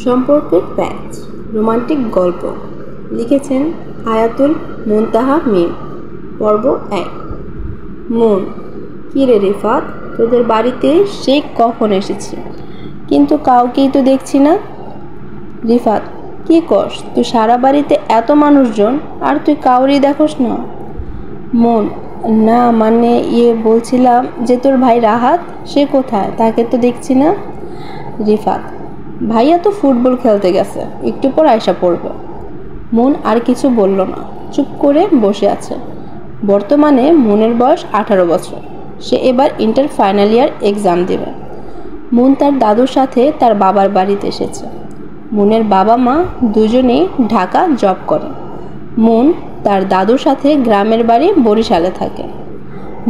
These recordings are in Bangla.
সম্পর্কের প্যাচ রোমান্টিক গল্প লিখেছেন হায়াতুল মুনতাহা মিম। পর্ব ১। মন, কী রে রিফাত, তোদের বাড়িতে সেই কখন এসেছি, কিন্তু কাউকেই তো দেখছি না। রিফাত: কী কস তুই, সারা বাড়িতে এত মানুষজন আর তুই কাউরই দেখোস না? মন: না মানে বলছিলাম যে তোর ভাই রাহাত, সে কোথায়, তাকে তো দেখছি না। রিফাত: ভাইয়া তো ফুটবল খেলতে গেছে, একটু পর আয়সা পড়বে। মন আর কিছু বলল না, চুপ করে বসে আছে। বর্তমানে মনের বয়স 18 বছর। সে এবার ইন্টার ফাইনাল ইয়ার এক্সাম দেবে। মন তার দাদুর সাথে তার বাবার বাড়িতে এসেছে। মনের বাবা মা দুজনেই ঢাকা জব করে। মন তার দাদুর সাথে গ্রামের বাড়ি বরিশালে থাকে।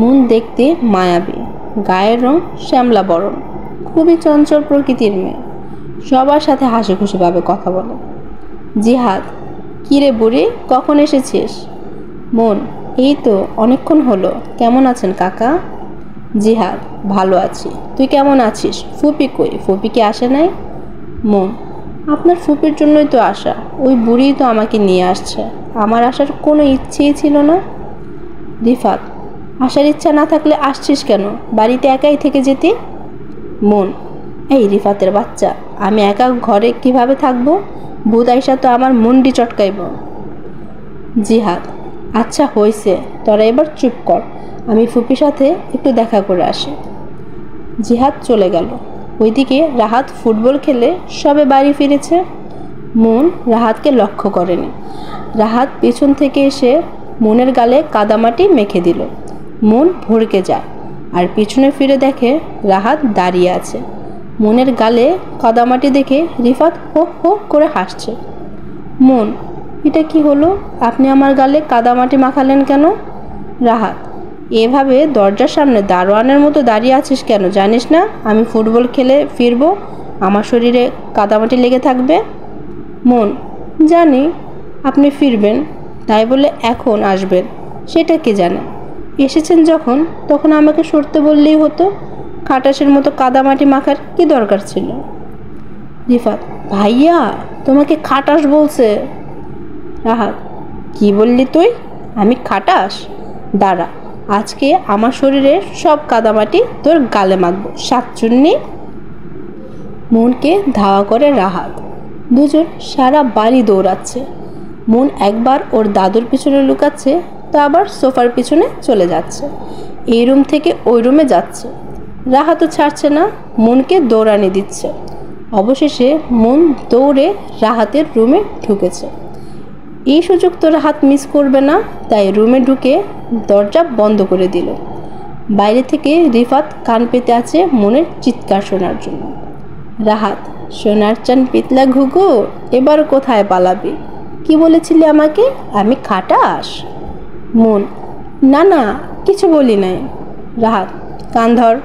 মন দেখতে মায়াবী, গায়ের রং শ্যামলা বরণ, খুবই চঞ্চল প্রকৃতির মেয়ে। সবার সাথে হাসি খুশিভাবে কথা বলে। জিহাদ: কী রে বুড়ি, কখন এসেছিস? মন: এই তো অনেকক্ষণ হলো। কেমন আছেন কাকা? জিহাদ: ভালো আছি, তুই কেমন আছিস? ফুপি কই, ফুপি কি আসে নাই? মন: আপনার ফুপির জন্যই তো আসা, ওই বুড়িই তো আমাকে নিয়ে আসছে, আমার আসার কোনো ইচ্ছেই ছিল না। রিফাত: আসার ইচ্ছা না থাকলে আসছিস কেন, বাড়িতে একাই থেকে যেতি। মন: এই রিফাতের বাচ্চা, আমি একা ঘরে কিভাবে থাকবো? ভূত আইসা তো আমার মুন্ডি চটকাইব। জিহাদ: আচ্ছা হইছে, তোরা এবার চুপ কর, আমি ফুপির সাথে একটু দেখা করে আসি। জিহাদ চলে গেল। ওইদিকে রাহাত ফুটবল খেলে সবে বাড়ি ফিরেছে। মন রাহাতকে লক্ষ্য করেনি। রাহাত পেছন থেকে এসে মনের গালে কাদামাটি মেখে দিল। মন ভড়কে যায় আর পিছনে ফিরে দেখে রাহাত দাঁড়িয়ে আছে। মনের গালে কাদামাটি দেখে রিফাত হো হো করে হাসছে। মন: এটা কি হলো, আপনি আমার গালে কাদামাটি মাখালেন কেন? রাহাত: এভাবে দরজার সামনে দারোয়ানের মতো দাঁড়িয়ে আছিস কেন, জানিস না আমি ফুটবল খেলে ফিরবো, আমার শরীরে কাদামাটি লেগে থাকবে? মন: জানি আপনি ফিরবেন, তাই বলে এখন আসবেন সেটা কে জানে। এসেছেন যখন, তখন আমাকে সরতে বললেই হতো, খাটাসের মতো কাদামাটি মাখার কি দরকার ছিল? রিফাত: ভাইয়া তোমাকে খাটাস বলছে। রাহাত: কি বললি তুই, আমি খাটাস? দাঁড়া, আজকে আমার শরীরের সব কাদামাটি তোর গালে মাখবো, শাকচুন্নি। মনকে ধাওয়া করে রাহাত। দুজন সারা বাড়ি দৌড়াচ্ছে। মন একবার ওর দাদুর পিছনে লুকাচ্ছে, তো আবার সোফার পিছনে চলে যাচ্ছে, এই রুম থেকে ওই রুমে যাচ্ছে। রাহাতও ছাড়ছে না, মনকে দৌড়ানি দিচ্ছে। অবশেষে মন দৌড়ে রাহাতের রুমে ঢুকেছে। এই সুযোগ তো রাহাত মিস করবে না, তাই রুমে ঢুকে দরজা বন্ধ করে দিল। বাইরে থেকে রিফাত কান পেতে আছে মনের চিৎকার শোনার জন্য। রাহাত: সোনার চান পিতলা ঘুঘু, এবার কোথায় পালাবি? কি বলেছিলি আমাকে, আমি খাটাস? মন: না না, কিছু বলি নাই। রাহাত: কান ধর,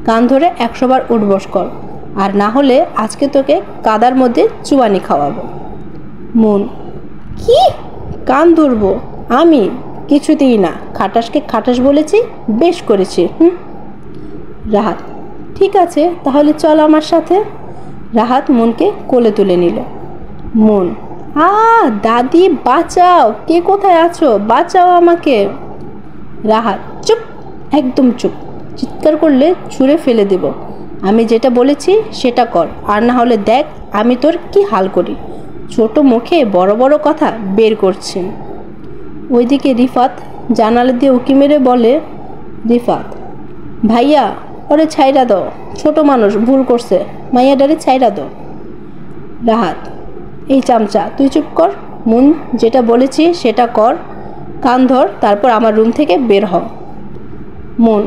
কান ধরে 100 বার উঠবস কর, আর না হলে আজকে তোকে কাদার মধ্যে চুবানি খাওয়াবো। মন: কি, কান ধরবো আমি? কিছুতেই না, খাটাসকে খাটাস বলেছি, বেশ করেছি। রাহাত: ঠিক আছে, তাহলে চল আমার সাথে। রাহাত মনকে কোলে তুলে নিল। মন: দাদি বাঁচাও, কে কোথায় আছো, বাঁচাও আমাকে। রাহাত: চুপ, একদম চুপ, চিৎকার করলে ছুঁড়ে ফেলে দেব। আমি যেটা বলেছি সেটা কর, আর না হলে দেখ আমি তোর কি হাল করি। ছোট মুখে বড় বড় কথা বের করছি। ওইদিকে রিফাত জানালা দিয়ে উঁকি মেরে বলে, রিফাত: ভাইয়া ওরে ছাইরা দাও, ছোট মানুষ ভুল করছে, মাইয়াডারে ছাইরা দাও। রাহাত: এই চামচা তুই চুপ কর, মন যেটা বলেছি সেটা কর, কান ধর, তারপর আমার রুম থেকে বের হ। মন: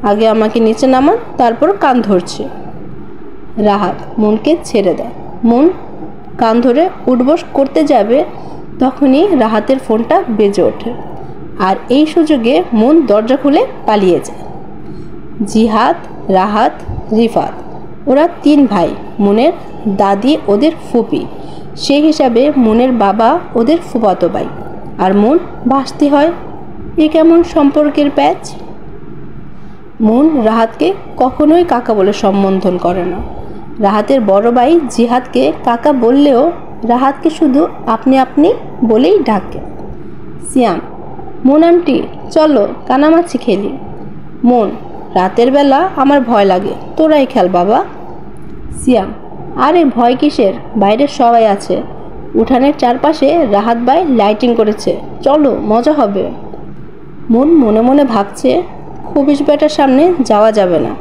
আগে আমাকে নিচে নামান, তারপর কান ধরছে। রাহাত মনকে ছেড়ে দেয়। মন কান ধরে উঠবস করতে যাবে, তখনই রাহাতের ফোনটা বেজে ওঠে, আর এই সুযোগে মন দরজা খুলে পালিয়ে যায়। জিহাদ, রাহাত, রিফাত, ওরা 3 ভাই। মনের দাদি ওদের ফুপি, সেই হিসাবে মনের বাবা ওদের ফুফাতো ভাই, আর মন ভাসতে হয়। এ কেমন সম্পর্কের প্যাচ? মন রাহাতকে কখনোই কাকা বলে সম্বোধন করে না। রাহাতের বড় ভাই জিহাদকে কাকা বললেও রাহাতকে শুধু আপনি আপনি বলেই ডাকে। সিয়াম, মন আন্টি চলো কানামাছি খেলি। মন, রাতের বেলা আমার ভয় লাগে, তোরাই খেল বাবা। সিয়াম, আরে ভয় কিসের, বাইরে সবাই আছে, উঠানের চারপাশে রাহাত ভাই লাইটিং করেছে, চলো মজা হবে। মন মনে মনে ভাবছে খবিশ বেটার সামনে যাওয়া যাবে না,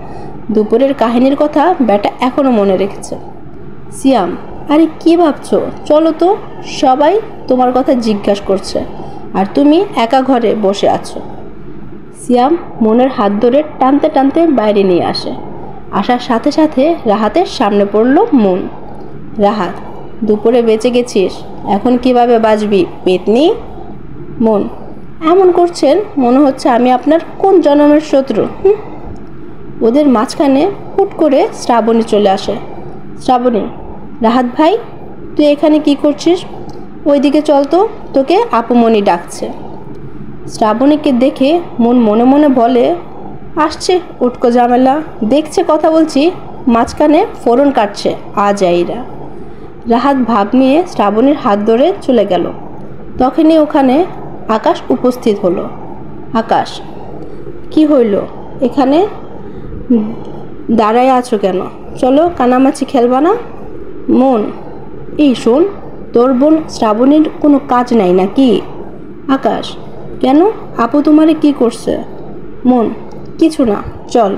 দুপুরের কাহিনীর কথা বেটা এখনও মনে রেখেছে। সিয়াম, আরে কি ভাবছো, চলো তো, সবাই তোমার কথা জিজ্ঞাসা করছে আর তুমি একা ঘরে বসে আছো। সিয়াম মনের হাত ধরে টানতে টানতে বাইরে নিয়ে আসে। আসার সাথে সাথে রাহাতের সামনে পড়ল মন। রাহাত, দুপুরে বেঁচে গেছিস, এখন কিভাবে বাঁচবি পেতনি? মন, এমন করছেন মনে হচ্ছে আমি আপনার কোন জন্মের শত্রু। ওদের মাঝখানে হুট করে শ্রাবণী চলে আসে। শ্রাবণী, রাহাত ভাই তুই এখানে কি করছিস? ওইদিকে চল তো, তোকে আপুমণি ডাকছে। শ্রাবণীকে দেখে মন মনে মনে বলে, আসছে উটকো ঝামেলা, দেখছে কথা বলছি, মাঝখানে ফোড়ন কাটছে আজাইরা। রাহাত ভাব নিয়ে শ্রাবণীর হাত ধরে চলে গেল। তখনই ওখানে আকাশ উপস্থিত হলো। আকাশ, কি হইল, এখানে দাঁড়ায় আছো কেন? চলো কানামাছি খেলবা না? মন, এই শোন, তোর বোন শ্রাবণীর কোনো কাজ নাই নাকি? আকাশ, কেন, আপু তোমারে কি করছে? মন, কিছু না, চল।